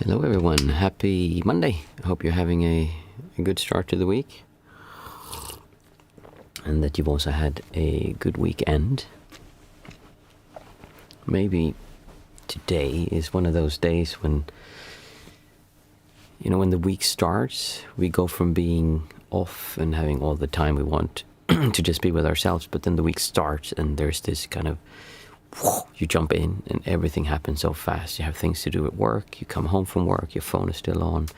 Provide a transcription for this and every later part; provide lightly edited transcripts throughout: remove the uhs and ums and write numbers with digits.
Hello everyone, happy Monday. I hope you're having a good start to the week and that you've also had a good weekend. Maybe today is one of those days when, when the week starts, we go from being off and having all the time we want to just be with ourselves, but then the week starts and there's this kind of you jump in and everything happens so fast. You have things to do at work, you come home from work, your phone is still on,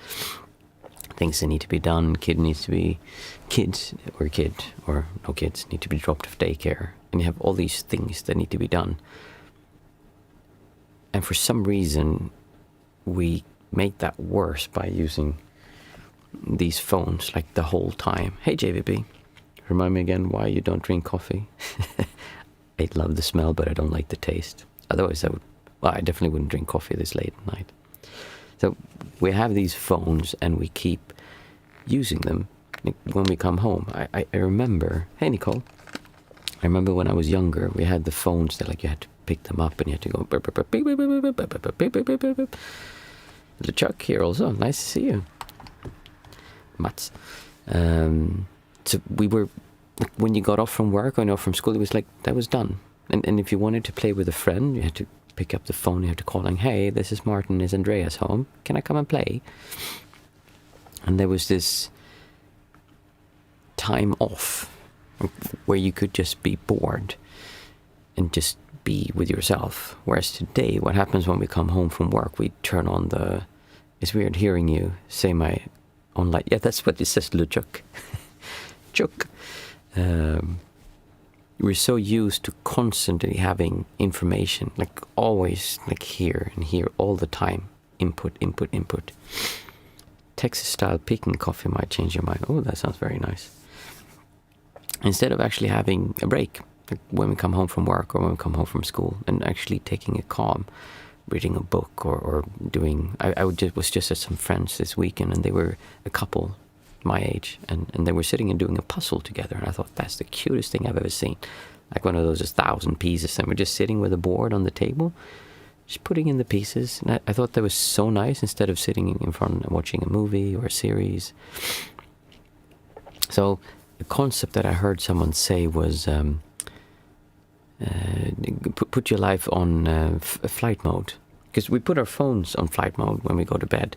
things that need to be done, kids or no kids need to be dropped off daycare, and you have all these things that need to be done. And for some reason we make that worse by using these phones like the whole time. Hey JVB, remind me again why you don't drink coffee. I love the smell, but I don't like the taste. Otherwise, I definitely wouldn't drink coffee this late at night. So we have these phones and we keep using them when we come home. I remember, hey Nicole, I remember when I was younger, we had the phones that you had to pick them up and you had to go little Chuck here also, nice to see you. Mats. So we were, when you got off from work or from school, it was like, that was done. And if you wanted to play with a friend, you had to pick up the phone, you had to call and, hey, this is Martin, is Andreas home? Can I come and play? And there was this time off where you could just be bored and just be with yourself. Whereas today, what happens when we come home from work, we turn on it's weird hearing you say my own light. Yeah, that's what it says, Luchuk. Chuk. We're so used to constantly having information, always here and here all the time. Input. Texas style picking coffee might change your mind. Oh, that sounds very nice. Instead of actually having a break, when we come home from work or when we come home from school, and actually taking it calm, reading a book or doing. I was just at some friends this weekend, and they were a couple my age, and they were sitting and doing a puzzle together, and I thought that's the cutest thing I've ever seen. Like one of those 1,000 pieces, and we're just sitting with a board on the table, just putting in the pieces, and I thought that was so nice instead of sitting in front and watching a movie or a series. So the concept that I heard someone say was put your life on flight mode, because we put our phones on flight mode when we go to bed,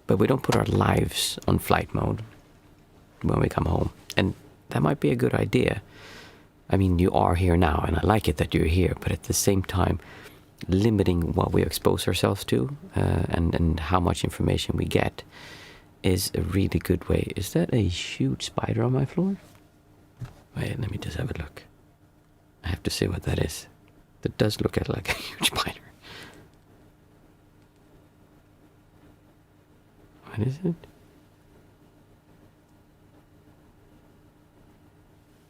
but we don't put our lives on flight mode when we come home. And that might be a good idea. I mean, you are here now, and I like it that you're here, but at the same time, limiting what we expose ourselves to and how much information we get is a really good way. Is that a huge spider on my floor? Wait, let me just have a look. I have to see what that is. That does look like a huge spider. What is it?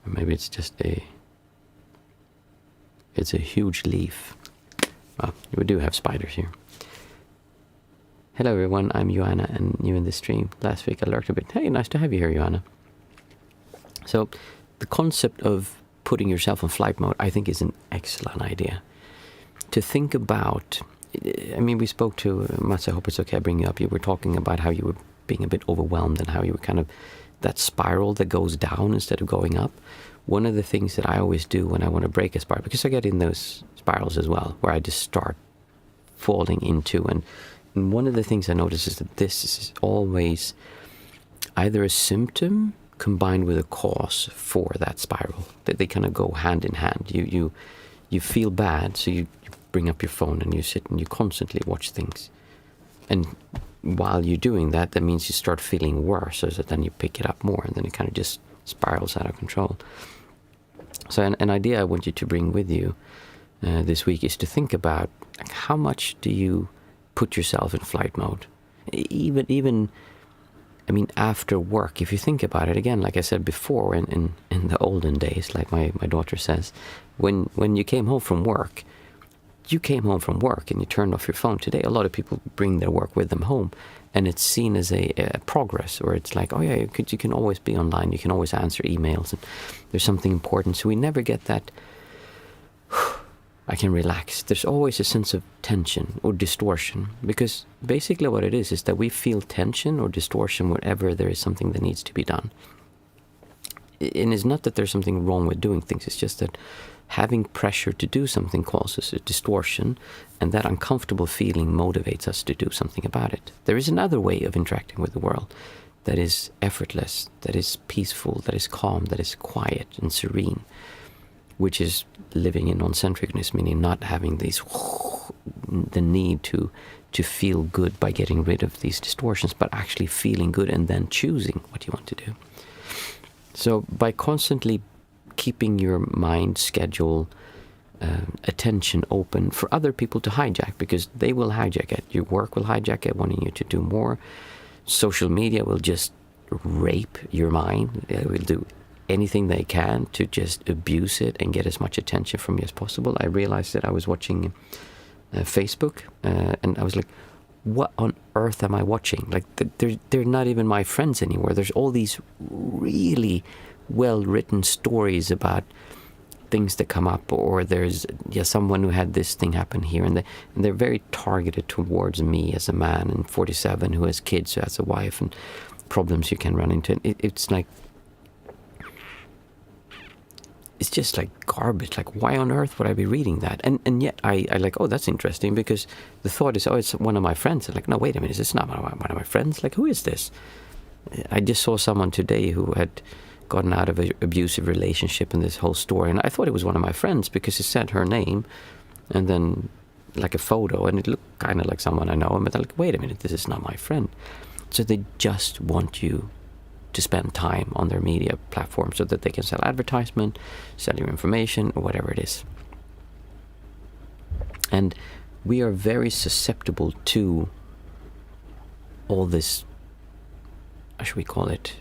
Or maybe it's just it's a huge leaf. Well, we do have spiders here. Hello everyone, I'm Joanna and new in this stream. Last week I lurked a bit. Hey, nice to have you here, Joanna. So the concept of putting yourself on flight mode, I think, is an excellent idea. To think about, I mean, we spoke to Mats, I hope it's okay I bring you up. You were talking about how you were being a bit overwhelmed and how you were kind of that spiral that goes down instead of going up. One of the things that I always do when I want to break a spiral, because I get in those spirals as well, where I just start falling into, and one of the things I notice is that this is always either a symptom combined with a cause for that spiral. That they kind of go hand in hand. You feel bad, so you bring up your phone and you sit and you constantly watch things. And while you're doing that, that means you start feeling worse, so that then you pick it up more, and then it kind of just spirals out of control. So an idea I want you to bring with you this week is to think about how much do you put yourself in flight mode? Even I mean, after work, if you think about it, again, like I said before, in the olden days, like my daughter says, when you came home from work, you came home from work and you turned off your phone. Today, a lot of people bring their work with them home, and it's seen as a progress, or it's like, oh yeah, you can always be online, you can always answer emails, and there's something important. So we never get that I can relax. There's always a sense of tension or distortion, because basically what it is that we feel tension or distortion wherever there is something that needs to be done. And it's not that there's something wrong with doing things, it's just that having pressure to do something causes a distortion, and that uncomfortable feeling motivates us to do something about it. There is another way of interacting with the world that is effortless, that is peaceful, that is calm, that is quiet and serene, which is living in non-centricness, meaning not having the need to feel good by getting rid of these distortions, but actually feeling good and then choosing what you want to do. So by constantly keeping your mind, schedule, attention open for other people to hijack, because they will hijack it. Your work will hijack it, wanting you to do more. Social media will just rape your mind. They will do anything they can to just abuse it and get as much attention from you as possible. I realized that I was watching Facebook, and I was like, what on earth am I watching? Like, they're not even my friends anymore. There's all these really well-written stories about things that come up, or there's someone who had this thing happen here, and they're very targeted towards me as a man and 47 who has kids, who has a wife, and problems you can run into. It's like, it's just like garbage. Like, why on earth would I be reading that? And yet I like, oh, that's interesting, because the thought is, oh, it's one of my friends. I'm like, no, wait a minute, is this not one of my friends? Like, who is this? I just saw someone today who had gotten out of an abusive relationship in this whole story, and I thought it was one of my friends because it said her name and then like a photo, and it looked kind of like someone I know. And I'm like, wait a minute, this is not my friend. So they just want you to spend time on their media platform so that they can sell advertisement, sell your information, or whatever it is. And we are very susceptible to all this, how should we call it?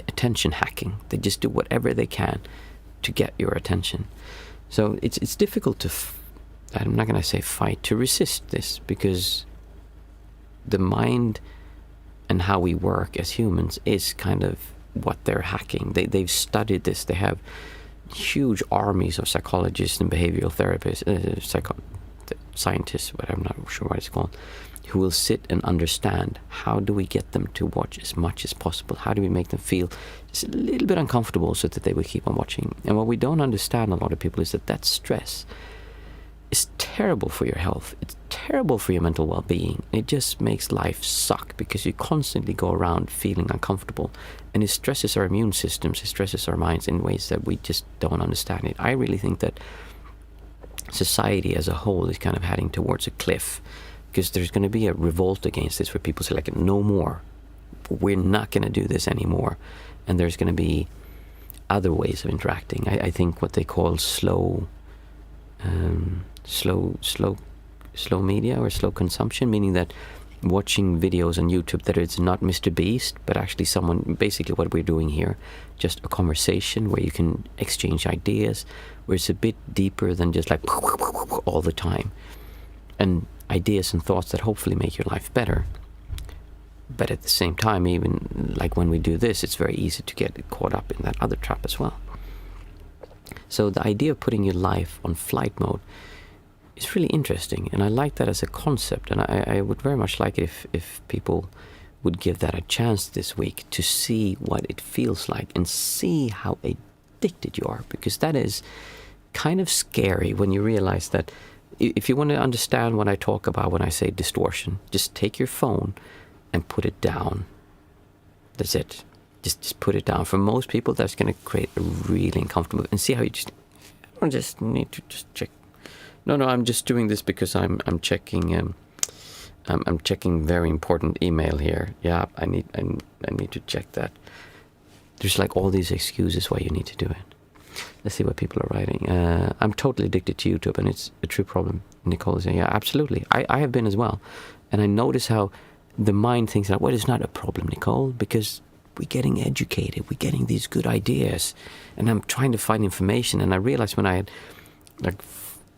Attention hacking. They just do whatever they can to get your attention. So it's difficult to, I'm not going to say fight, to resist this, because the mind and how we work as humans is kind of what they're hacking. They've studied this. They have huge armies of psychologists and behavioral therapists, scientists, but I'm not sure what it's called, who will sit and understand, how do we get them to watch as much as possible? How do we make them feel just a little bit uncomfortable so that they will keep on watching? And what we don't understand, a lot of people, is that stress is terrible for your health. It's terrible for your mental well-being. It just makes life suck, because you constantly go around feeling uncomfortable, and it stresses our immune systems, it stresses our minds in ways that we just don't understand it. I really think that society as a whole is kind of heading towards a cliff, because there's going to be a revolt against this, where people say, like, no more, we're not going to do this anymore. And there's going to be other ways of interacting. I think what they call slow media, or slow consumption, meaning that watching videos on YouTube that it's not Mr. Beast, but actually someone, basically what we're doing here, just a conversation where you can exchange ideas, where it's a bit deeper than just like all the time, and ideas and thoughts that hopefully make your life better. But at the same time, even like when we do this, it's very easy to get caught up in that other trap as well. So the idea of putting your life on flight mode is really interesting, and I like that as a concept, and I would very much like it if people would give that a chance this week, to see what it feels like and see how addicted you are, because that is kind of scary when you realize that. If you want to understand what I talk about when I say distortion, just take your phone and put it down. That's it. Just put it down. For most people, that's going to create a really uncomfortable, and see how you just need to just check. No, I'm just doing this because I'm checking. I'm checking very important email here. Yeah, I need to check that. There's like all these excuses why you need to do it. Let's see what people are writing. I'm totally addicted to YouTube, and it's a true problem. Nicole is saying, yeah, absolutely. I have been as well. And I notice how the mind thinks that, well, it's not a problem, Nicole, because we're getting educated. We're getting these good ideas. And I'm trying to find information. And I realized when I had like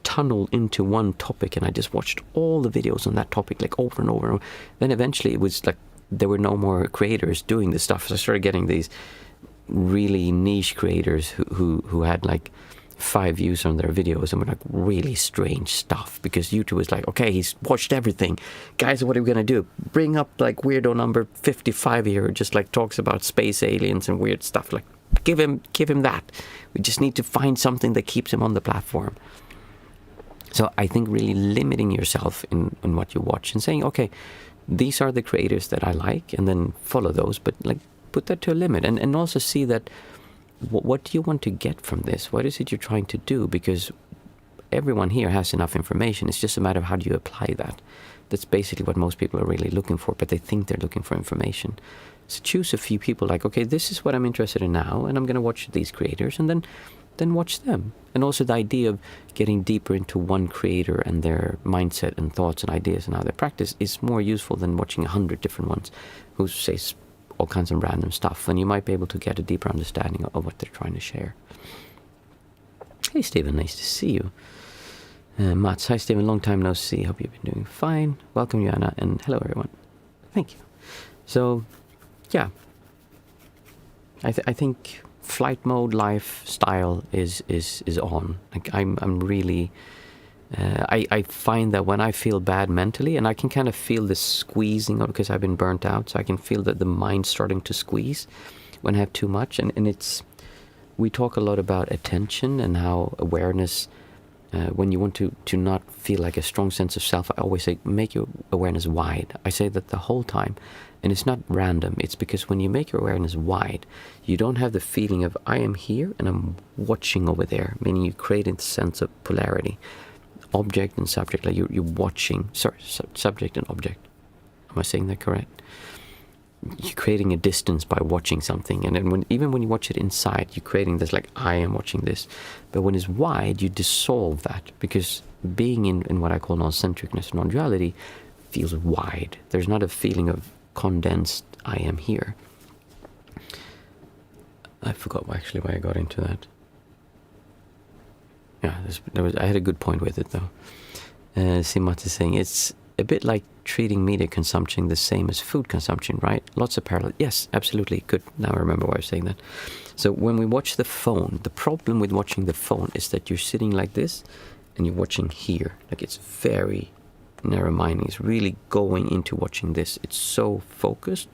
tunneled into one topic, and I just watched all the videos on that topic like over and over. Then eventually it was like there were no more creators doing this stuff. So I started getting these really niche creators who had like 5 views on their videos and were like really strange stuff, because YouTube was like, okay, he's watched everything. Guys, what are we going to do? Bring up like weirdo number 55 here who just like talks about space aliens and weird stuff. Like, give him that. We just need to find something that keeps him on the platform. So I think really limiting yourself in what you watch and saying, okay, these are the creators that I like, and then follow those, but like put that to a limit, and also see that what do you want to get from this? What is it you're trying to do? Because everyone here has enough information. It's just a matter of how do you apply that. That's basically what most people are really looking for, but they think they're looking for information. So choose a few people like, okay, this is what I'm interested in now, and I'm going to watch these creators, and then watch them. And also the idea of getting deeper into one creator and their mindset and thoughts and ideas and how they practice is more useful than watching 100 different ones who say all kinds of random stuff, and you might be able to get a deeper understanding of what they're trying to share. Hey Stephen, nice to see you. Mats, hi Stephen, long time no see, hope you've been doing fine. Welcome Joanna, and hello everyone. Thank you. So yeah, I think flight mode lifestyle is on. Like I'm really I find that when I feel bad mentally, and I can kind of feel this squeezing because I've been burnt out, so I can feel that the mind's starting to squeeze when I have too much, and it's, we talk a lot about attention and how awareness, when you want to not feel like a strong sense of self, I always say make your awareness wide. I say that the whole time, and it's not random. It's because when you make your awareness wide, you don't have the feeling of I am here and I'm watching over there, meaning you create a sense of polarity. Object and subject, like you're watching, subject and object. Am I saying that correct? You're creating a distance by watching something, and then even when you watch it inside, you're creating this like, I am watching this. But when it's wide, you dissolve that, because being in what I call non-centricness, non-duality, feels wide. There's not a feeling of condensed, I am here. I forgot why I got into that. Yeah, I had a good point with it though. Simat is saying it's a bit like treating media consumption the same as food consumption, right? Lots of parallels. Yes, absolutely. Good. Now I remember why I was saying that. So when we watch the phone, the problem with watching the phone is that you're sitting like this and you're watching here. Like it's very narrow-minded. It's really going into watching this. It's so focused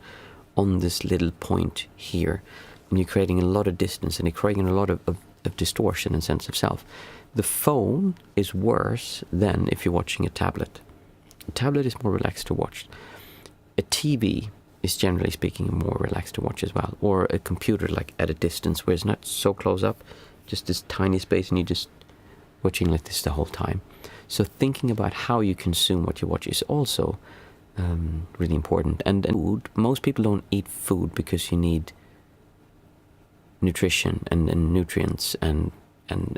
on this little point here. And you're creating a lot of distance, and you're creating a lot of distortion and sense of self. The phone is worse than if you're watching a tablet. A tablet is more relaxed to watch. A TV is generally speaking more relaxed to watch as well. Or a computer like at a distance where it's not so close up, just this tiny space, and you're just watching like this the whole time. So thinking about how you consume what you watch is also really important. And food, most people don't eat food because you need nutrition and nutrients and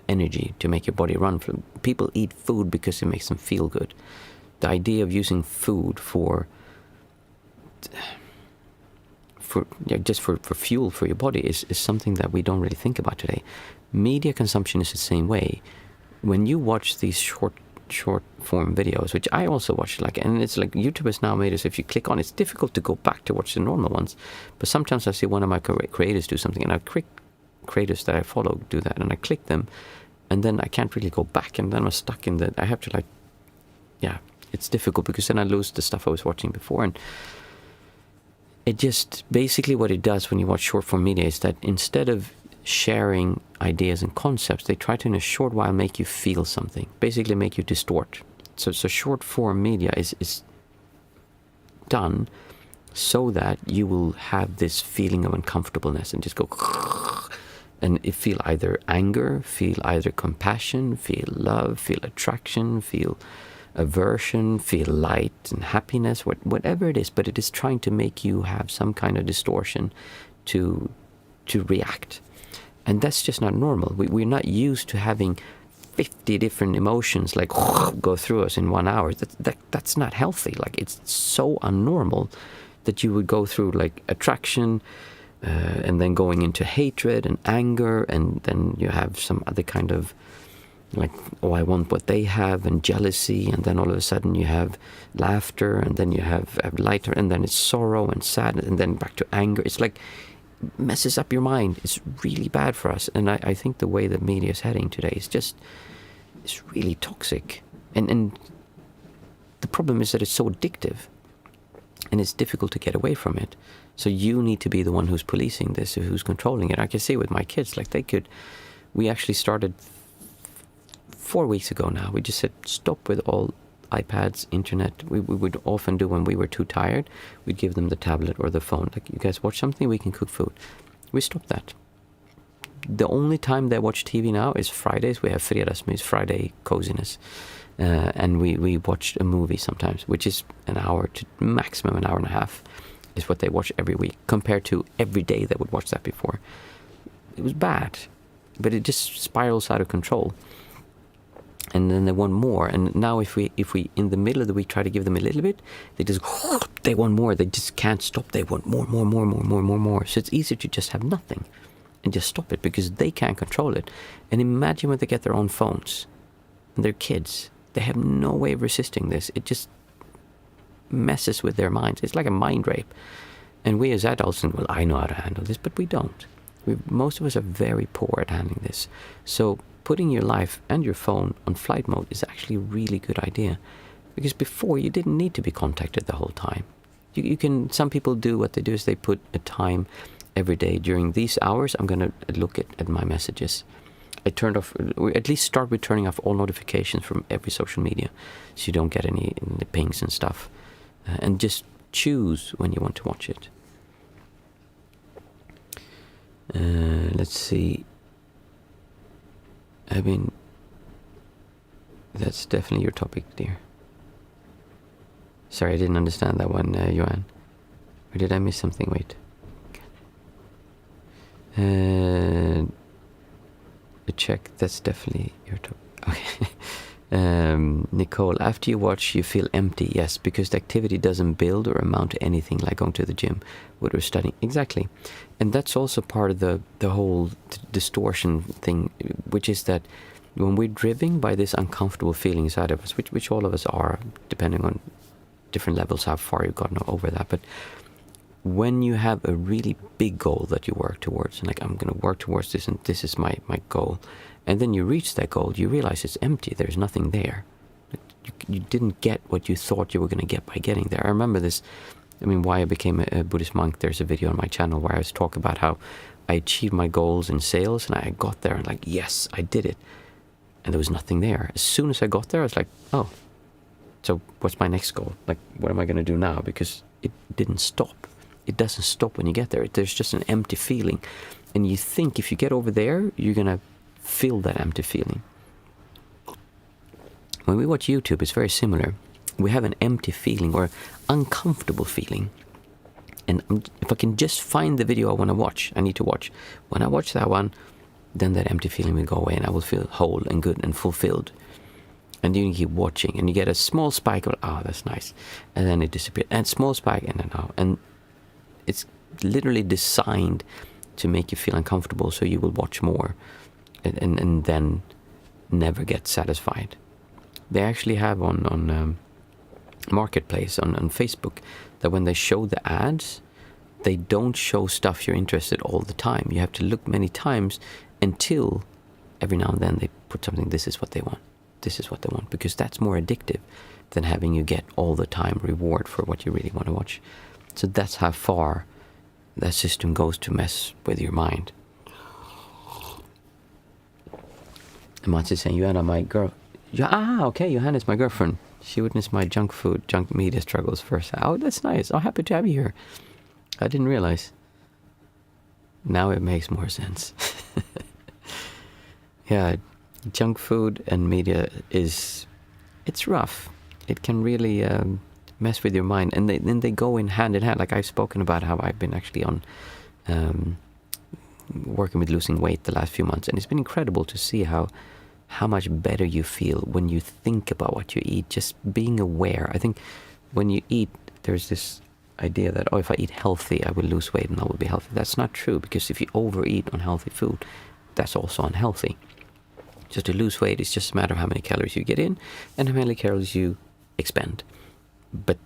energy to make your body run. People eat food because it makes them feel good. The idea of using food for fuel for your body is something that we don't really think about today. Media consumption is the same way. When you watch these short form videos, which I also watch, and it's like YouTube has now made it so if you click on, it's difficult to go back to watch the normal ones. But sometimes I see one of my creators do something, and I creators that I follow do that, and I click them, and then I can't really go back, and then I'm stuck in I have to it's difficult, because then I lose the stuff I was watching before. And it just, basically what it does when you watch short form media is that instead of sharing ideas and concepts, they try to in a short while make you feel something, basically make you distort. So short form media is done so that you will have this feeling of uncomfortableness and just go and feel either anger, feel either compassion, feel love, feel attraction, feel aversion, feel light and happiness, whatever it is, but it is trying to make you have some kind of distortion to react. And that's just not normal. We're not used to having 50 different emotions like go through us in 1 hour. That's not healthy. Like, it's so unnormal that you would go through like attraction and then going into hatred and anger, and then you have some other kind of like, oh, I want what they have, and jealousy, and then all of a sudden you have laughter, and then you have lighter, and then it's sorrow and sadness, and then back to anger. It's like messes up your mind. It's really bad for us. And I think the way that media is heading today is just, it's really toxic. And the problem is that it's so addictive and it's difficult to get away from it. So you need to be the one who's policing this, who's controlling it. I can see with my kids, like we actually started 4 weeks ago now. We just said, stop with all iPads, internet. We would often do when we were too tired, we'd give them the tablet or the phone. Like, you guys watch something, we can cook food. We stopped that. The only time they watch TV now is Fridays. We have fredagsmys, Friday coziness. And we watch a movie sometimes, which is an hour to maximum an hour and a half is what they watch every week, compared to every day they would watch that before. It was bad, but it just spirals out of control. And then they want more. And now if we in the middle of the week try to give them a little bit, they want more. They just can't stop. They want more. So it's easier to just have nothing and just stop it, because they can't control it. And imagine when they get their own phones and they're kids. They have no way of resisting this. It just messes with their minds. It's like a mind rape. And we as adults think, well, I know how to handle this, but we don't. Most of us are very poor at handling this. So putting your life and your phone on flight mode is actually a really good idea, because before you didn't need to be contacted the whole time. You can. Some people do what they do is they put a time every day during these hours. I'm going to look at my messages. I turned off, or at least start with turning off all notifications from every social media, so you don't get any pings and stuff, and just choose when you want to watch it. Let's see. I mean, that's definitely your topic, dear. Sorry, I didn't understand that one, Johan. Or did I miss something? Wait. A check, that's definitely your topic. Okay. Nicole, after you watch, you feel empty. Yes, because the activity doesn't build or amount to anything like going to the gym, what we're studying. Exactly. And that's also part of the whole distortion thing, which is that when we're driven by this uncomfortable feeling inside of us, which all of us are, depending on different levels, how far you've gotten over that. But when you have a really big goal that you work towards, and like, I'm going to work towards this, and this is my goal, and then you reach that goal, you realize it's empty. There's nothing there. You didn't get what you thought you were going to get by getting there. I remember this. I mean, why I became a Buddhist monk, there's a video on my channel where I was talking about how I achieved my goals in sales, and I got there and like, yes, I did it. And there was nothing there. As soon as I got there, I was like, oh, so what's my next goal? Like, what am I going to do now? Because it didn't stop. It doesn't stop when you get there. There's just an empty feeling. And you think if you get over there, you're going to feel that empty feeling. When we watch YouTube, it's very similar. We have an empty feeling or uncomfortable feeling. And if I can just find the video I want to watch, I need to watch. When I watch that one, then that empty feeling will go away and I will feel whole and good and fulfilled. And then you keep watching and you get a small spike of, oh, that's nice. And then it disappears. And small spike, and then, oh. And it's literally designed to make you feel uncomfortable so you will watch more and then never get satisfied. They actually have on Marketplace, on Facebook, that when they show the ads, they don't show stuff you're interested all the time. You have to look many times until every now and then they put something, this is what they want. This is what they want, because that's more addictive than having you get all the time reward for what you really want to watch. So that's how far that system goes to mess with your mind. And Mats is saying, Johanna, my girl. Okay, Johanna's my girlfriend. She witnessed my junk media struggles first. Oh, that's nice. Oh, happy to have you here. I didn't realize. Now it makes more sense. Yeah, junk food and media it's rough. It can really mess with your mind, and then they go in hand. Like I've spoken about how I've been actually on working with losing weight the last few months, and it's been incredible to see how much better you feel when you think about what you eat, just being aware. I think when you eat, there's this idea that, oh, if I eat healthy, I will lose weight and I will be healthy. That's not true, because if you overeat unhealthy food, that's also unhealthy. So to lose weight, it's just a matter of how many calories you get in and how many calories you expend. But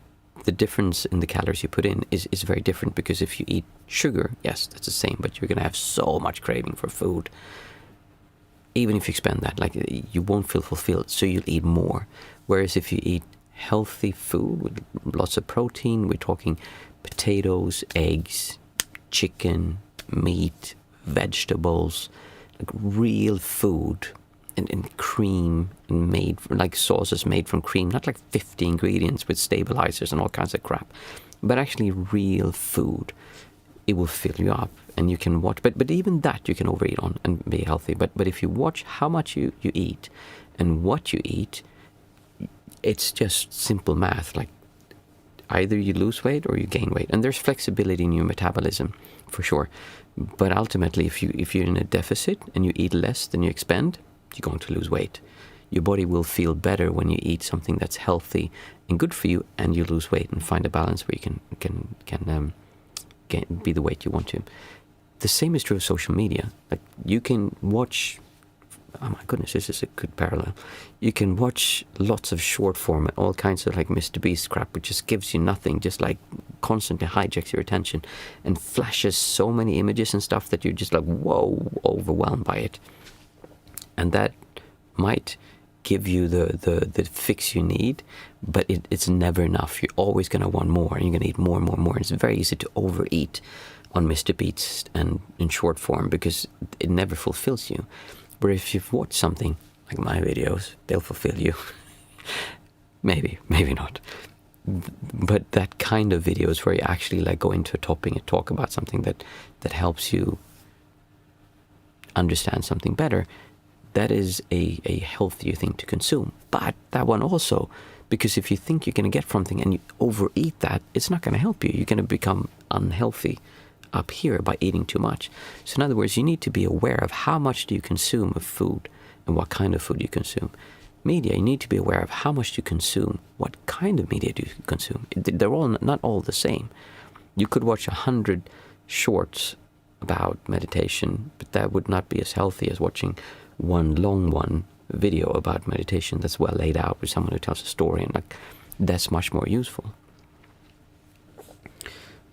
the difference in the calories you put in is very different, because if you eat sugar, yes, that's the same, but you're going to have so much craving for food. Even if you expend that, like, you won't feel fulfilled, so you'll eat more. Whereas if you eat healthy food with lots of protein, we're talking potatoes, eggs, chicken, meat, vegetables, like real food, and cream, and made like sauces made from cream, not like 50 ingredients with stabilizers and all kinds of crap, but actually real food. It will fill you up, and you can watch, but even that you can overeat on and be healthy. But if you watch how much you eat and what you eat, it's just simple math. Like, either you lose weight or you gain weight, and there's flexibility in your metabolism for sure. But ultimately, if you're in a deficit and you eat less than you expend, you're going to lose weight. Your body will feel better when you eat something that's healthy and good for you, and you lose weight and find a balance where you can be the weight you want to. The same is true of social media. Like, you can watch, oh my goodness, this is a good parallel. You can watch lots of short form and all kinds of like Mr. Beast crap, which just gives you nothing, just like constantly hijacks your attention and flashes so many images and stuff that you're just like, whoa, overwhelmed by it. And that might give you the fix you need, but it's never enough. You're always going to want more, and you're going to eat more and more and more. It's very easy to overeat on Mr. Beats and in short form, because it never fulfills you. But if you've watched something like my videos, they'll fulfill you. maybe not. But that kind of videos where you actually like go into a topic and talk about something that helps you understand something better, that is a healthier thing to consume. But that one also, because if you think you're going to get something and you overeat that, it's not going to help you. You're going to become unhealthy up here by eating too much. So in other words, you need to be aware of how much do you consume of food and what kind of food you consume. Media, you need to be aware of how much you consume, what kind of media do you consume. They're all not all the same. You could watch 100 shorts about meditation, but that would not be as healthy as watching one long video about meditation that's well laid out with someone who tells a story, and like, that's much more useful.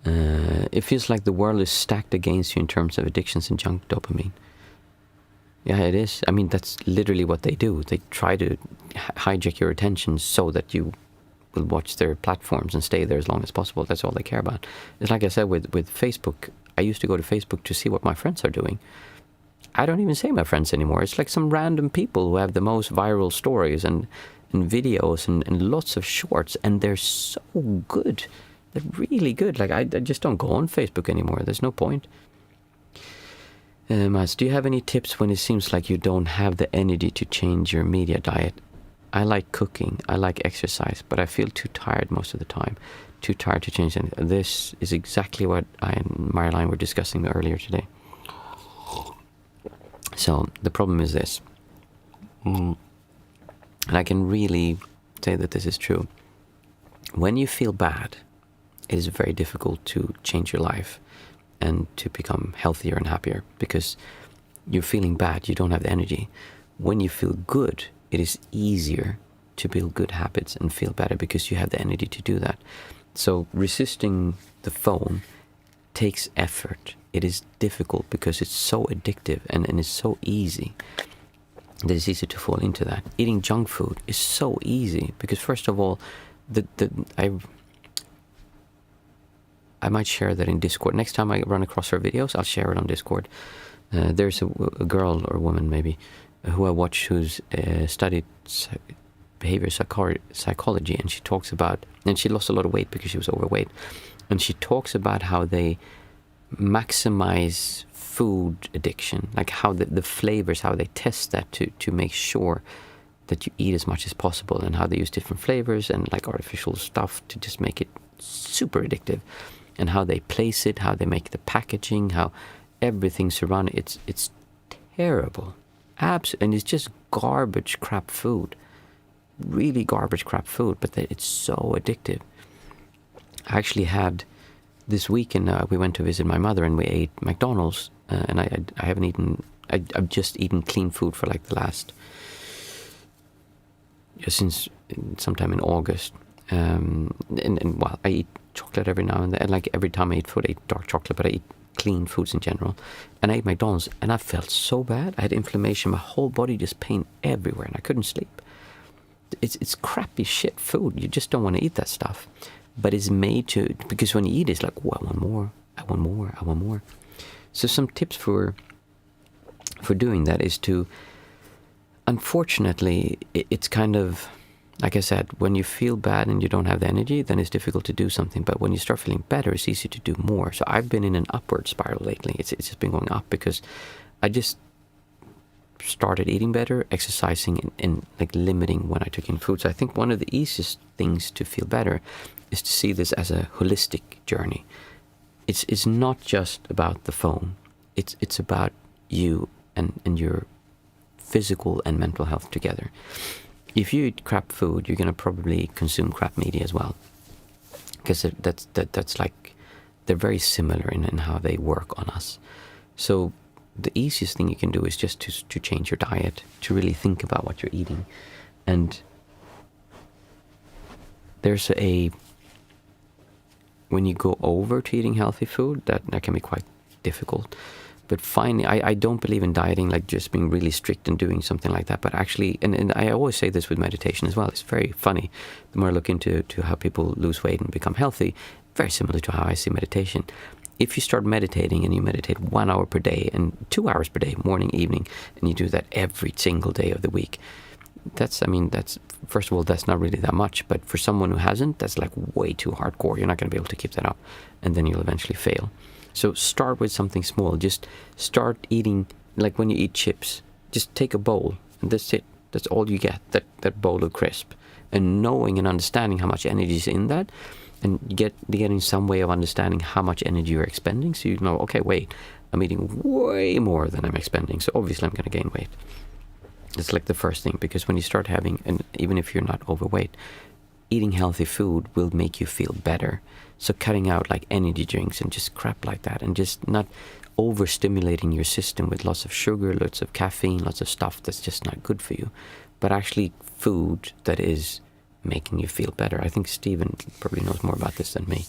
It feels like the world is stacked against you in terms of addictions and junk dopamine. Yeah, it is. I mean, that's literally what they do. They try to hijack your attention so that you will watch their platforms and stay there as long as possible. That's all they care about. It's like I said with Facebook. I used to go to Facebook to see what my friends are doing. I don't even say my friends anymore. It's like some random people who have the most viral stories and videos and lots of shorts, and they're so good. They're really good. Like, I just don't go on Facebook anymore. There's no point. Mats, do you have any tips when it seems like you don't have the energy to change your media diet? I like cooking. I like exercise, but I feel too tired most of the time. Too tired to change anything. This is exactly what I and Marilyn were discussing earlier today. So the problem is this. And I can really say that this is true. When you feel bad, it is very difficult to change your life and to become healthier and happier, because you're feeling bad, you don't have the energy. When you feel good, it is easier to build good habits and feel better because you have the energy to do that. So resisting the phone takes effort. It is difficult because it's so addictive and it's so easy that it's easy to fall into that. Eating junk food is so easy because, first of all, I might share that in Discord. Next time I run across her videos, I'll share it on Discord. There's a girl or a woman maybe who I watch who's studied behavior psychology, and she talks about, and she lost a lot of weight because she was overweight, and she talks about how they maximize food addiction, like how the flavors, how they test that to make sure that you eat as much as possible, and how they use different flavors and like artificial stuff to just make it super addictive, and how they place it, how they make the packaging, how everything surrounding it's terrible. And it's just garbage crap food, really garbage crap food, but it's so addictive. I actually had this weekend, we went to visit my mother and we ate McDonald's, and I haven't eaten, I've just eaten clean food for like the last, since sometime in August, And well, I eat chocolate every now and then. And like every time I eat food, I eat dark chocolate, but I eat clean foods in general. And I ate McDonald's, and I felt so bad. I had inflammation, my whole body just pain everywhere, and I couldn't sleep. It's crappy shit food. You just don't want to eat that stuff. But it's made to, because when you eat, it's like, oh, I want more, I want more, I want more. So some tips for doing that is to, unfortunately, it's kind of, like I said, when you feel bad and you don't have the energy, then it's difficult to do something. But when you start feeling better, it's easy to do more. So I've been in an upward spiral lately. It's just been going up because I just started eating better, exercising, and like limiting when I took in food. So I think one of the easiest things to feel better is to see this as a holistic journey. It's not just about the phone. It's about you and your physical and mental health together. If you eat crap food, you're going to probably consume crap media as well. Because that's like, they're very similar in how they work on us. So the easiest thing you can do is just to change your diet, to really think about what you're eating. And there's when you go over to eating healthy food, that can be quite difficult. But finally, I don't believe in dieting, like just being really strict and doing something like that. But actually, and I always say this with meditation as well, it's very funny. The more I look into how people lose weight and become healthy, very similar to how I see meditation. If you start meditating and you meditate 1 hour per day and 2 hours per day, morning, evening, and you do that every single day of the week, that's first of all, that's not really that much. But for someone who hasn't, that's like way too hardcore. You're not going to be able to keep that up. And then you'll eventually fail. So start with something small. Just start eating, like when you eat chips, just take a bowl and that's it. That's all you get, that bowl of crisp. And knowing and understanding how much energy is in that, and getting some way of understanding how much energy you're expending, so you know, okay, wait, I'm eating way more than I'm expending, so obviously I'm going to gain weight. It's like the first thing, because when you start having, and even if you're not overweight, eating healthy food will make you feel better. So cutting out like energy drinks and just crap like that, and just not overstimulating your system with lots of sugar, lots of caffeine, lots of stuff that's just not good for you, but actually food that is making you feel better. I think Stephen probably knows more about this than me,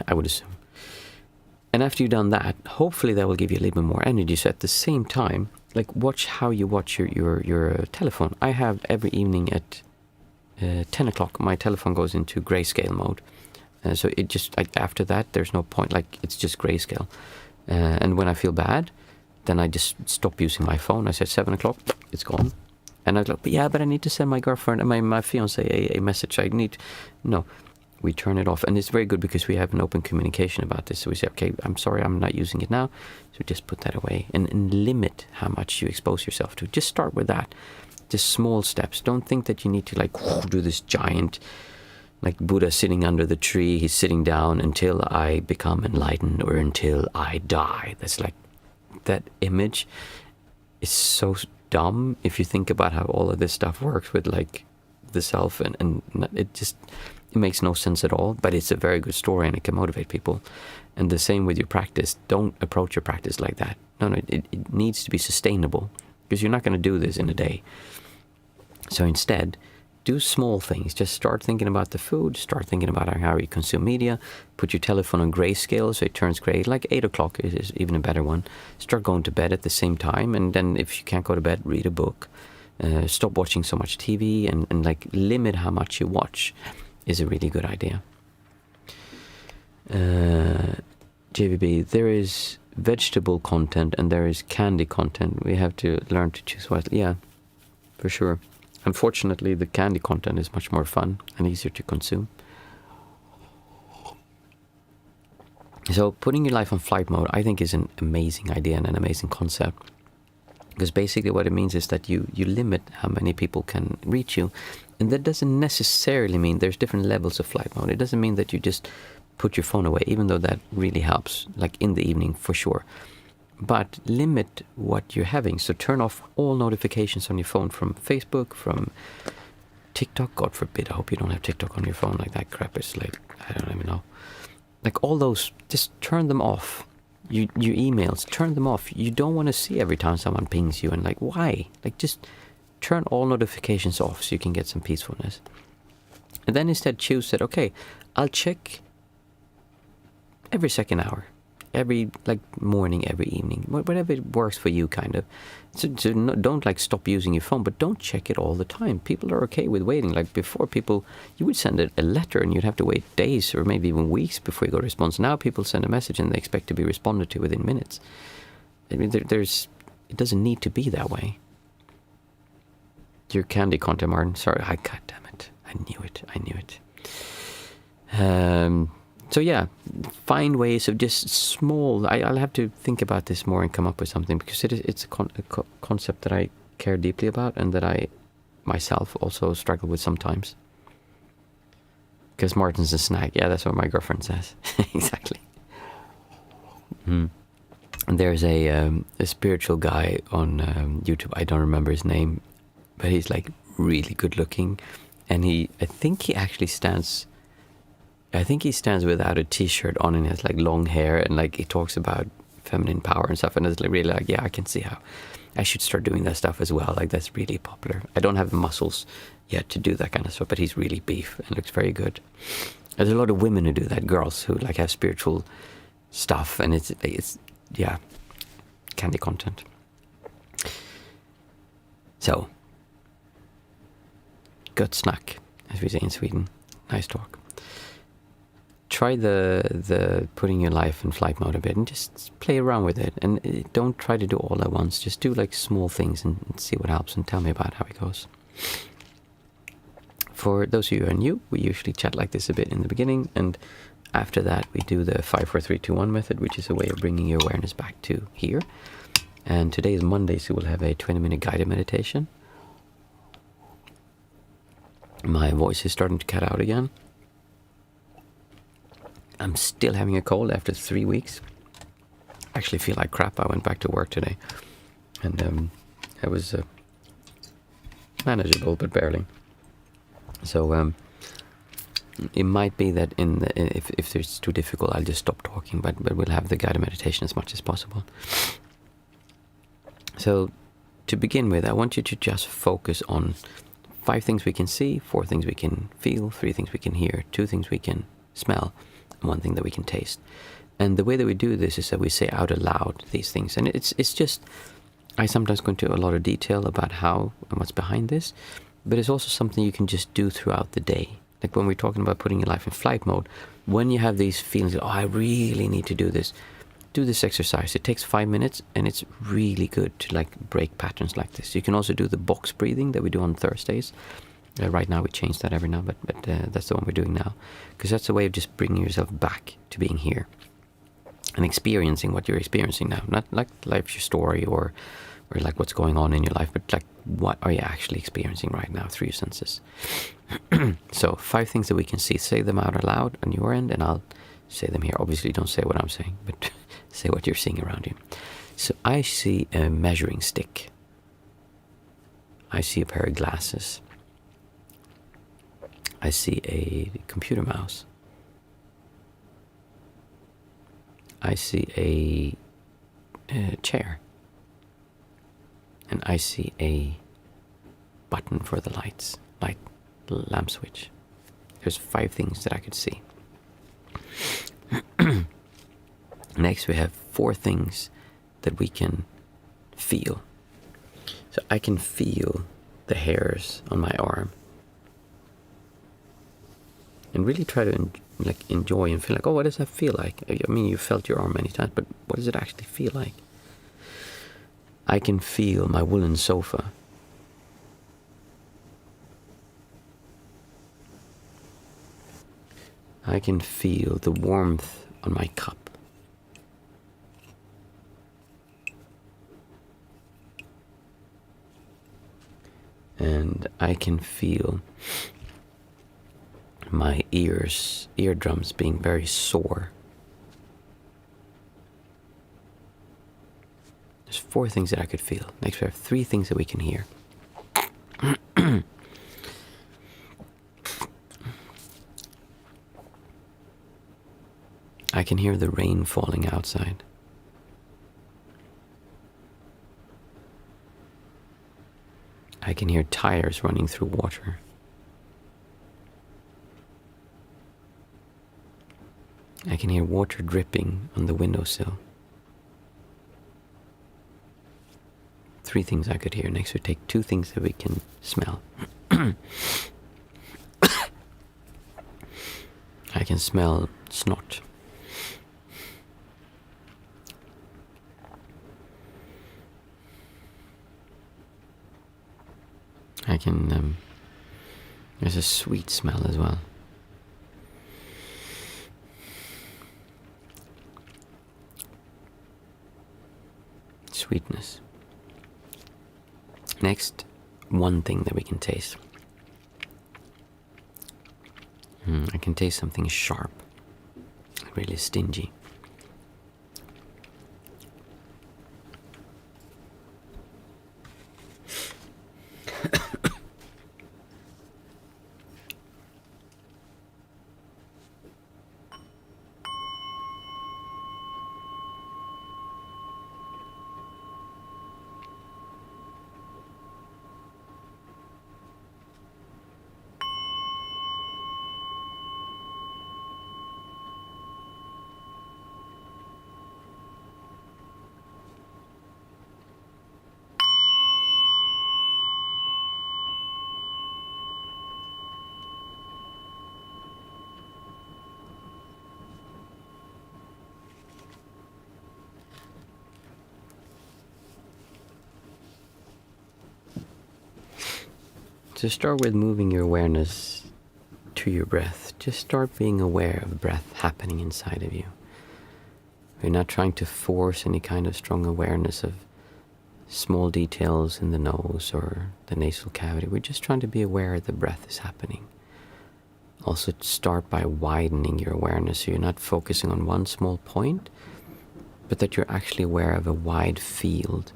I would assume. And after you've done that, hopefully that will give you a little bit more energy. So at the same time, like watch how you watch your telephone. I have every evening at 10 o'clock, my telephone goes into grayscale mode. So it just, like, after that, there's no point, like, it's just grayscale. And when I feel bad, then I just stop using my phone. I said 7 o'clock, it's gone. And I was like, but I need to send my girlfriend and my fiancé a message. No, we turn it off. And it's very good because we have an open communication about this. So we say, okay, I'm sorry, I'm not using it now. So just put that away and limit how much you expose yourself to. Just start with that. Just small steps. Don't think that you need to like do this giant, like Buddha sitting under the tree, he's sitting down until I become enlightened or until I die. That's like, that image is so dumb if you think about how all of this stuff works with like the self, and it makes no sense at all, but it's a very good story and it can motivate people. And the same with your practice. Don't approach your practice like that. No, it needs to be sustainable, because you're not going to do this in a day. So instead, do small things. Just start thinking about the food, start thinking about how you consume media, put your telephone on grayscale so it turns gray, like 8 o'clock is even a better one. Start going to bed at the same time, and then if you can't go to bed, read a book. Stop watching so much TV, and like limit how much you watch is a really good idea. JVB, there is vegetable content and there is candy content. We have to learn to choose wisely. Yeah, for sure. Unfortunately, the candy content is much more fun and easier to consume. So putting your life on flight mode, I think, is an amazing idea and an amazing concept. Because basically what it means is that you limit how many people can reach you. And that doesn't necessarily mean there's different levels of flight mode. It doesn't mean that you just put your phone away, even though that really helps, like in the evening for sure. But limit what you're having. So turn off all notifications on your phone from Facebook, from TikTok. God forbid, I hope you don't have TikTok on your phone. Like that crap is like, I don't even know. Like all those, just turn them off. Your emails, turn them off. You don't want to see every time someone pings you, and like, why? Like, just turn all notifications off so you can get some peacefulness. And then instead choose that, okay, I'll check every second hour, every morning, every evening, whatever works for you, kind of. So don't stop using your phone, but don't check it all the time. People are okay with waiting. Like before, you would send a letter and you'd have to wait days or maybe even weeks before you got a response. Now people send a message and they expect to be responded to within minutes. I mean, it doesn't need to be that way. Your candy content, Martin. Sorry, God damn it. I knew it. So yeah, find ways of just small. I'll have to think about this more and come up with something, because it's a concept that I care deeply about and that I myself also struggle with sometimes. Because Martin's a snack. Yeah, that's what my girlfriend says. Exactly. And there's a spiritual guy on YouTube. I don't remember his name, but he's really good looking, and I think he stands without a t-shirt on, and he has long hair, and he talks about feminine power and stuff, and it's really yeah, I can see how I should start doing that stuff as well. That's really popular. I don't have the muscles yet to do that kind of stuff, but he's really beef and looks very good. There's a lot of women who do that, girls who have spiritual stuff, and it's yeah, candy content. So, gott snack, as we say in Sweden. Nice talk. Try the putting your life in flight mode a bit and just play around with it, and don't try to do all at once. Just do small things and see what helps, and tell me about how it goes. For those of you who are new, we usually chat like this a bit in the beginning, and after that we do the 5, 4, 3, 2, 1 method, which is a way of bringing your awareness back to here. And today is Monday, so we'll have a 20-minute guided meditation. My voice is starting to cut out again. I'm still having a cold after 3 weeks. I actually feel like crap. I went back to work today, and it was manageable, but barely. So it might be that if it's too difficult, I'll just stop talking. But we'll have the guided meditation as much as possible. So to begin with, I want you to just focus on 5 things we can see, 4 things we can feel, 3 things we can hear, 2 things we can smell, 1 thing that we can taste. And the way that we do this is that we say out aloud these things. And it's just, I sometimes go into a lot of detail about how and what's behind this, but it's also something you can just do throughout the day. Like when we're talking about putting your life in flight mode, when you have these feelings, I really need to do this exercise. It takes 5 minutes, and it's really good to break patterns like this. You can also do the box breathing that we do on Thursdays. Right now we change that every now, but that's the one we're doing now, because that's a way of just bringing yourself back to being here and experiencing what you're experiencing now. Not life's your story or what's going on in your life, but what are you actually experiencing right now through your senses. So 5 things that we can see. Say them out aloud on your end, and I'll say them here. Obviously don't say what I'm saying, but say what you're seeing around you. So I see a measuring stick. I see a pair of glasses. I see a computer mouse. I see a chair. And I see a button for the lamp switch. There's 5 things that I could see. Next we have 4 things that we can feel. So I can feel the hairs on my arm. And really try to enjoy and feel what does that feel like? I mean, you felt your arm many times, but what does it actually feel like? I can feel my woolen sofa. I can feel the warmth on my cup. And I can feel my eardrums being very sore. There's 4 things that I could feel. Next we have 3 things that we can hear. I can hear the rain falling outside. I can hear tires running through water. I can hear water dripping on the windowsill. 3 things I could hear. Next we take 2 things that we can smell. I can smell snot. I can, there's a sweet smell as well. Sweetness. Next, one thing that we can taste. I can taste something sharp, really stingy. So start with moving your awareness to your breath. Just start being aware of breath happening inside of you. We're not trying to force any kind of strong awareness of small details in the nose or the nasal cavity. We're just trying to be aware the breath is happening. Also start by widening your awareness so you're not focusing on one small point, but that you're actually aware of a wide field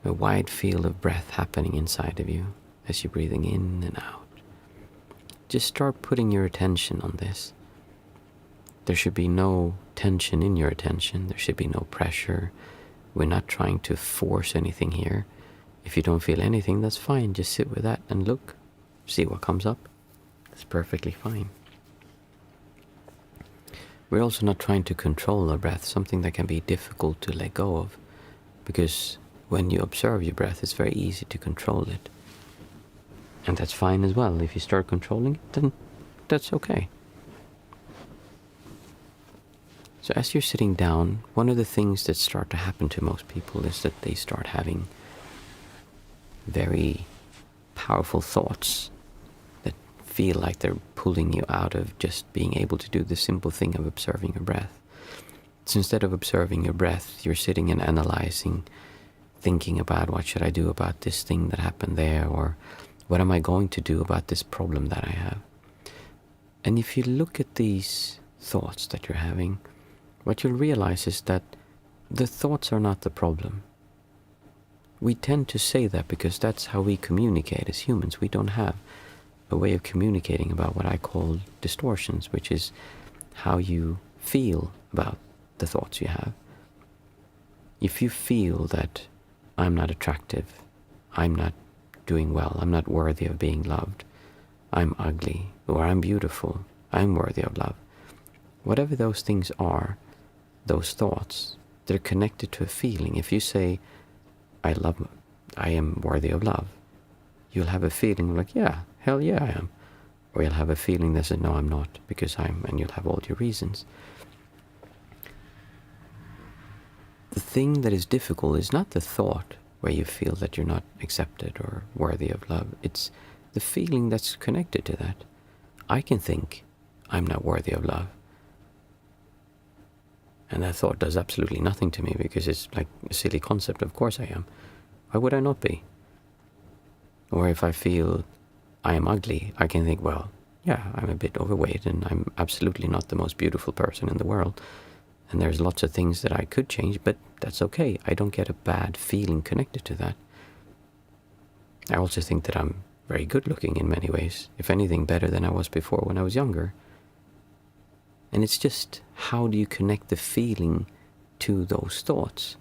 of breath happening inside of you as you're breathing in and out. Just start putting your attention on this. There should be no tension in your attention. There should be no pressure. We're not trying to force anything here. If you don't feel anything, that's fine. Just sit with that and look. See what comes up. It's perfectly fine. We're also not trying to control our breath, something that can be difficult to let go of, because when you observe your breath, it's very easy to control it. And that's fine as well. If you start controlling it, then that's okay. So as you're sitting down, one of the things that start to happen to most people is that they start having very powerful thoughts that feel like they're pulling you out of just being able to do the simple thing of observing your breath. So instead of observing your breath, you're sitting and analyzing, thinking about what should I do about this thing that happened there, or what am I going to do about this problem that I have. And if you look at these thoughts that you're having, what you'll realize is that the thoughts are not the problem. We tend to say that because that's how we communicate as humans. We don't have a way of communicating about what I call distortions, which is how you feel about the thoughts you have. If you feel that I'm not attractive, I'm not doing well, I'm not worthy of being loved, I'm ugly, or I'm beautiful, I'm worthy of love. Whatever those things are, those thoughts, they're connected to a feeling. If you say, I am worthy of love, you'll have a feeling like, yeah, hell yeah I am. Or you'll have a feeling that says, no, I'm not, because and you'll have all your reasons. The thing that is difficult is not the thought where you feel that you're not accepted or worthy of love. It's the feeling that's connected to that. I can think I'm not worthy of love, and that thought does absolutely nothing to me because it's like a silly concept. Of course I am. Why would I not be? Or if I feel I am ugly, I can think, well, yeah, I'm a bit overweight and I'm absolutely not the most beautiful person in the world. And there's lots of things that I could change, but that's okay. I don't get a bad feeling connected to that. I also think that I'm very good looking in many ways. If anything, better than I was before when I was younger. And it's just, how do you connect the feeling to those thoughts?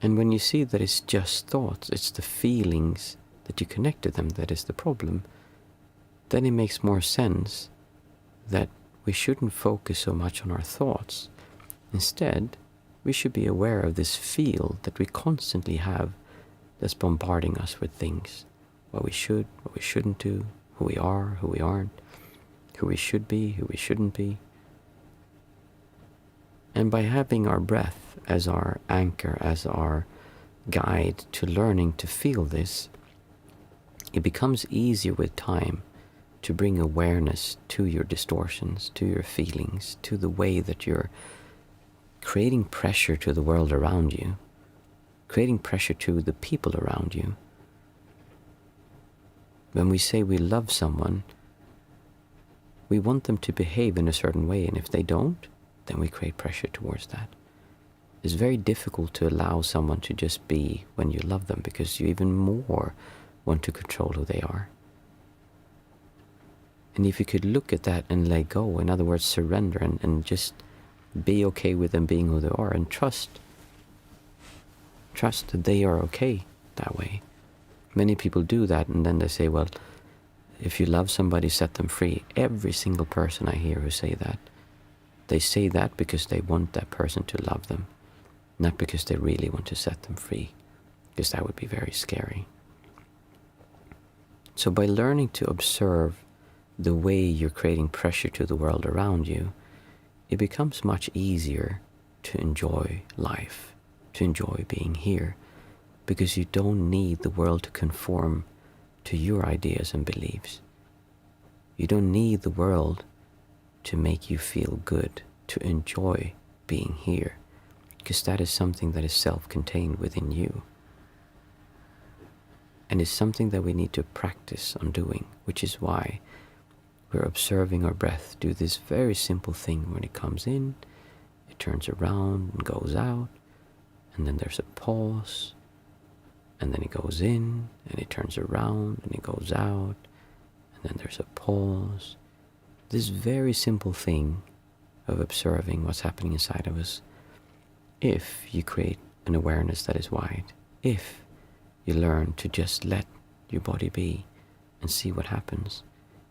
And when you see that it's just thoughts, it's the feelings that you connect to them that is the problem, then it makes more sense that we shouldn't focus so much on our thoughts. Instead, we should be aware of this field that we constantly have that's bombarding us with things. What we should, what we shouldn't do, who we are, who we aren't, who we should be, who we shouldn't be. And by having our breath as our anchor, as our guide to learning to feel this, it becomes easier with time to bring awareness to your distortions, to your feelings, to the way that you're creating pressure to the world around you, creating pressure to the people around you. When we say we love someone, we want them to behave in a certain way, and if they don't, then we create pressure towards that. It's very difficult to allow someone to just be when you love them, because you even more want to control who they are. And if you could look at that and let go, in other words, surrender and just be okay with them being who they are, and trust that they are okay that way. Many people do that, and then they say, well, if you love somebody, set them free. Every single person I hear who say that, they say that because they want that person to love them, not because they really want to set them free, because that would be very scary. So by learning to observe the way you're creating pressure to the world around you, it becomes much easier to enjoy life, to enjoy being here, because you don't need the world to conform to your ideas and beliefs. You don't need the world to make you feel good, to enjoy being here, because that is something that is self-contained within you. And it's something that we need to practice on doing, which is why we're observing our breath do this very simple thing. When it comes in, it turns around and goes out, and then there's a pause, and then it goes in, and it turns around, and it goes out, and then there's a pause. This very simple thing of observing what's happening inside of us, if you create an awareness that is wide, if you learn to just let your body be and see what happens,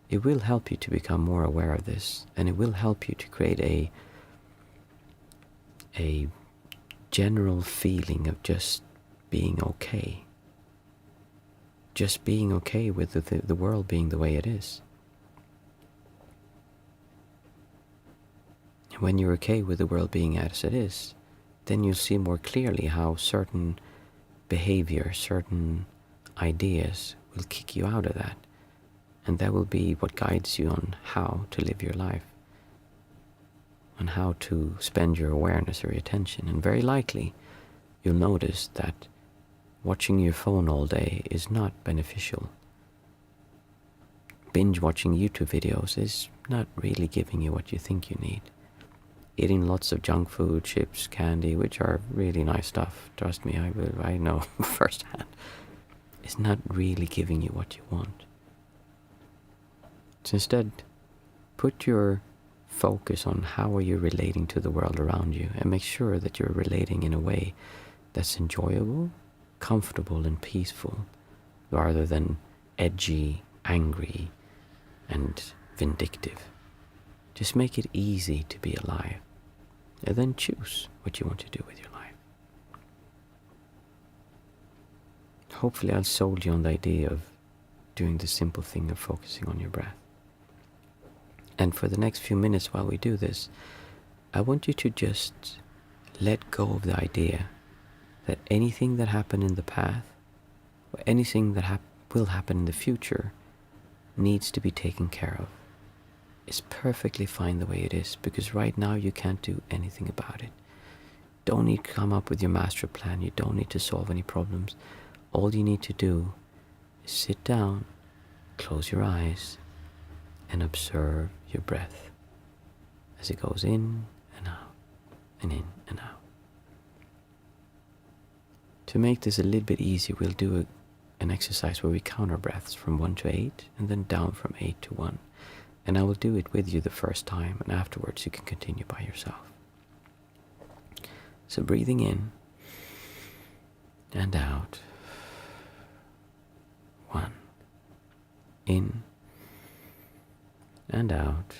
it will help you to become more aware of this, and it will help you to create a general feeling of just being okay. Just being okay with the world being the way it is. And when you're okay with the world being as it is, then you'll see more clearly how certain behavior, certain ideas will kick you out of that. And that will be what guides you on how to live your life, on how to spend your awareness or your attention. And very likely, you'll notice that watching your phone all day is not beneficial. Binge watching YouTube videos is not really giving you what you think you need. Eating lots of junk food, chips, candy, which are really nice stuff, trust me, I know firsthand, is not really giving you what you want. So instead, put your focus on how are you relating to the world around you, and make sure that you're relating in a way that's enjoyable, comfortable, and peaceful, rather than edgy, angry, and vindictive. Just make it easy to be alive, and then choose what you want to do with your life. Hopefully I'll sold you on the idea of doing the simple thing of focusing on your breath. And for the next few minutes while we do this, I want you to just let go of the idea that anything that happened in the past, or anything that will happen in the future, needs to be taken care of. It's perfectly fine the way it is, because right now you can't do anything about it. Don't need to come up with your master plan. You don't need to solve any problems. All you need to do is sit down, close your eyes, and observe your breath as it goes in and out, and in and out. To make this a little bit easier, we'll do an exercise where we count our breaths from 1 to 8, and then down from 8 to 1. And I will do it with you the first time, and afterwards you can continue by yourself. So breathing in and out. 1. In and out.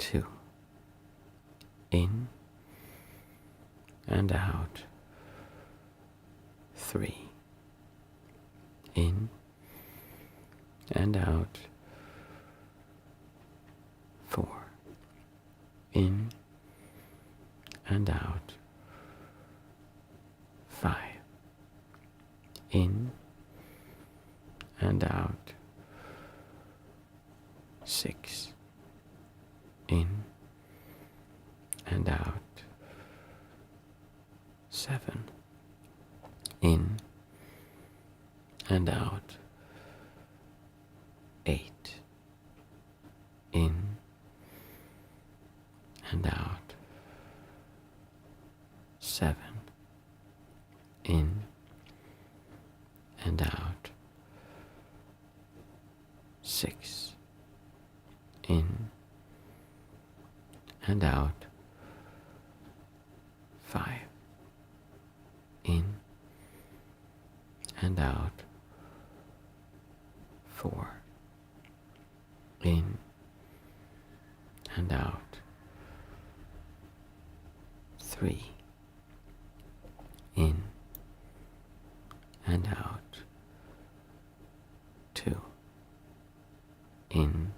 2. In and out. 3. In and out. 4. In and out. 5. In and out. 6. In and out. 7. In and out. 8. In and out. 7. In and out. 6. In and out. 5. In and out. 4. In and out. 3. In and out. 2. In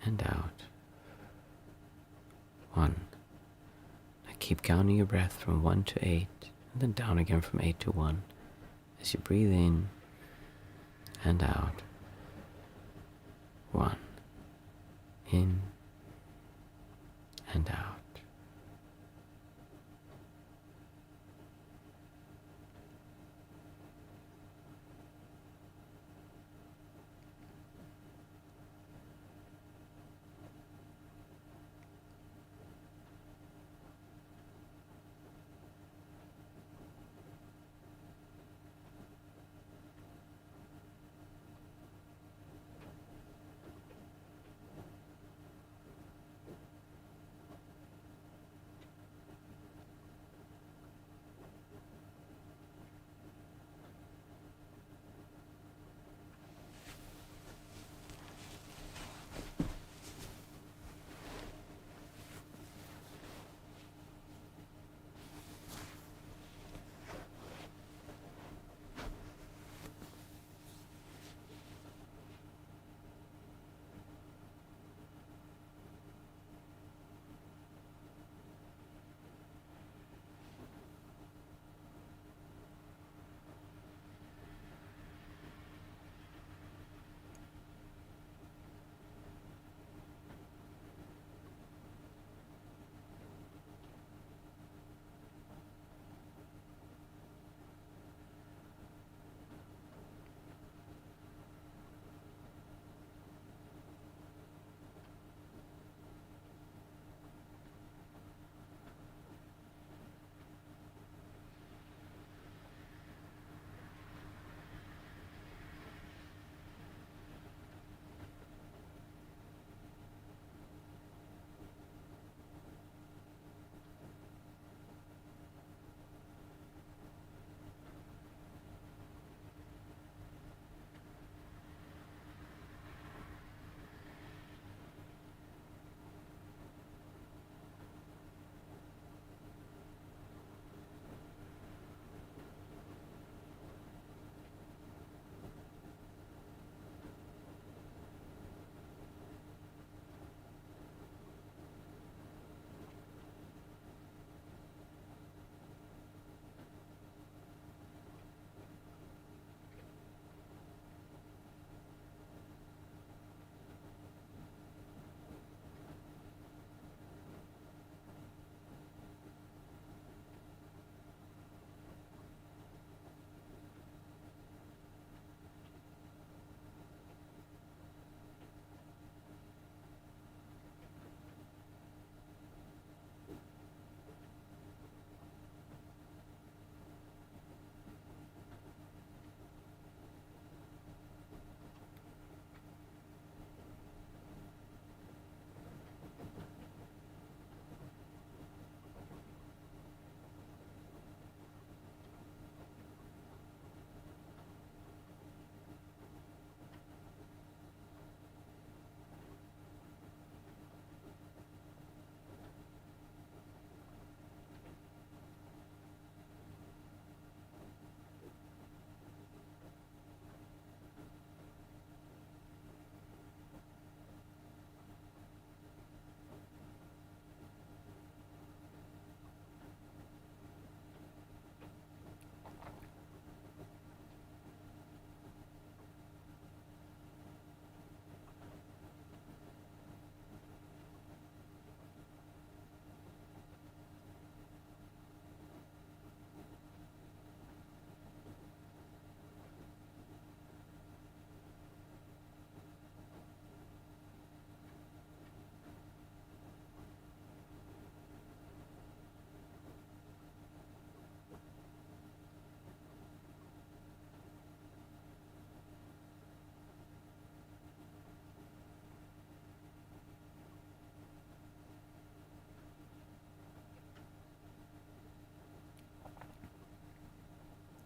and out. 1. Now keep counting your breath from 1 to 8, and then down again from 8 to 1 as you breathe in and out. 1. In and out.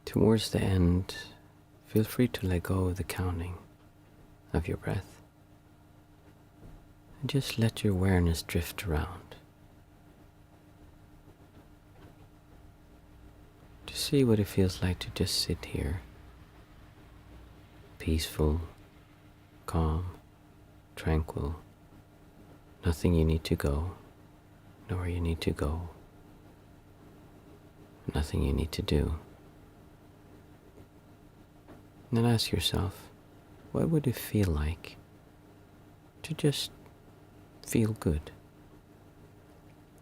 Towards the end, feel free to let go of the counting of your breath. And just let your awareness drift around. To see what it feels like to just sit here, peaceful, calm, tranquil. Nothing you need to go, nor you need to go. Nothing you need to do. And then ask yourself, what would it feel like to just feel good?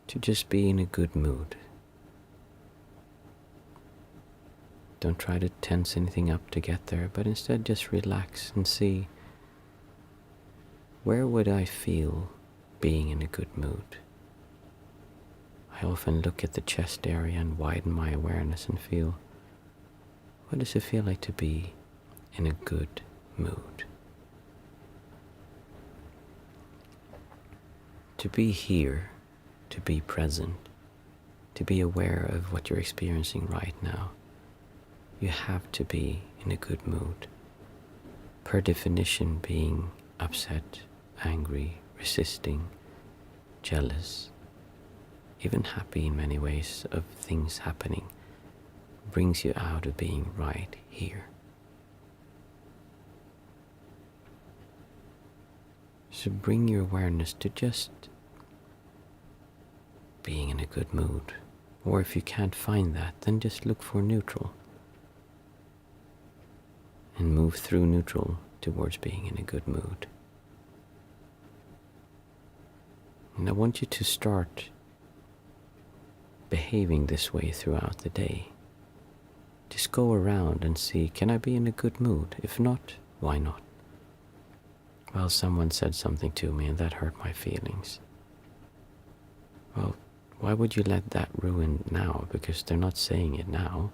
To just be in a good mood? Don't try to tense anything up to get there, but instead just relax and see, where would I feel being in a good mood? I often look at the chest area and widen my awareness and feel, what does it feel like to be in a good mood? To be here, to be present, to be aware of what you're experiencing right now, you have to be in a good mood. Per definition, being upset, angry, resisting, jealous, even happy in many ways of things happening, brings you out of being right here. So bring your awareness to just being in a good mood. Or if you can't find that, then just look for neutral. And move through neutral towards being in a good mood. And I want you to start behaving this way throughout the day. Just go around and see, can I be in a good mood? If not, why not? Well, someone said something to me and that hurt my feelings. Well, why would you let that ruin now? Because they're not saying it now.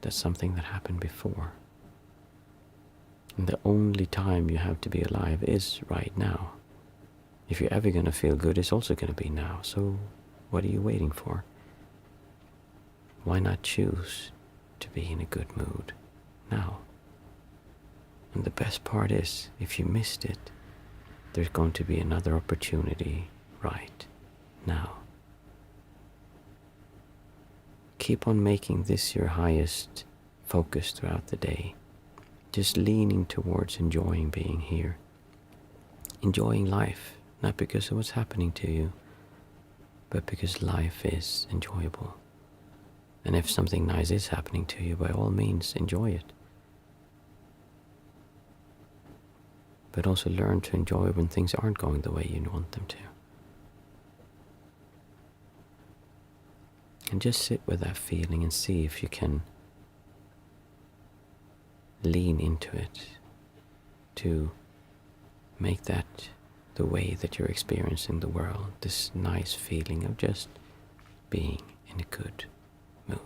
That's something that happened before. And the only time you have to be alive is right now. If you're ever going to feel good, it's also going to be now. So what are you waiting for? Why not choose to be in a good mood now? And the best part is, if you missed it, there's going to be another opportunity right now. Keep on making this your highest focus throughout the day. Just leaning towards enjoying being here. Enjoying life, not because of what's happening to you, but because life is enjoyable. And if something nice is happening to you, by all means, enjoy it. But also learn to enjoy when things aren't going the way you want them to. And just sit with that feeling and see if you can lean into it to make that the way that you're experiencing the world, this nice feeling of just being in a good mood.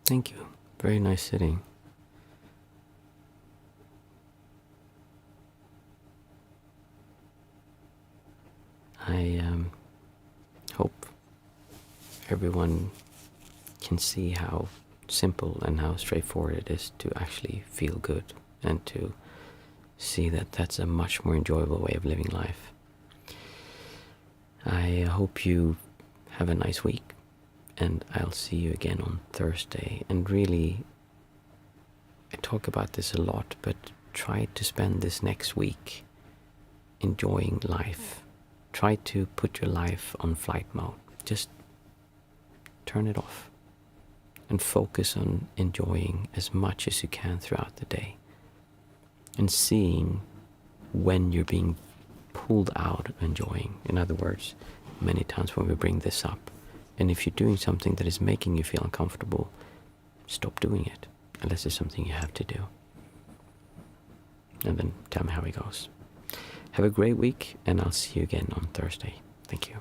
Thank you. Very nice sitting. I hope everyone can see how simple and how straightforward it is to actually feel good and to see that that's a much more enjoyable way of living life. I hope you have a nice week, and I'll see you again on Thursday. And really, I talk about this a lot, but try to spend this next week enjoying life. Try to put your life on flight mode. Just turn it off and focus on enjoying as much as you can throughout the day, and seeing when you're being pulled out of enjoying. In other words, many times when we bring this up, and if you're doing something that is making you feel uncomfortable, stop doing it, unless it's something you have to do. And then tell me how it goes. Have a great week, and I'll see you again on Thursday. Thank you.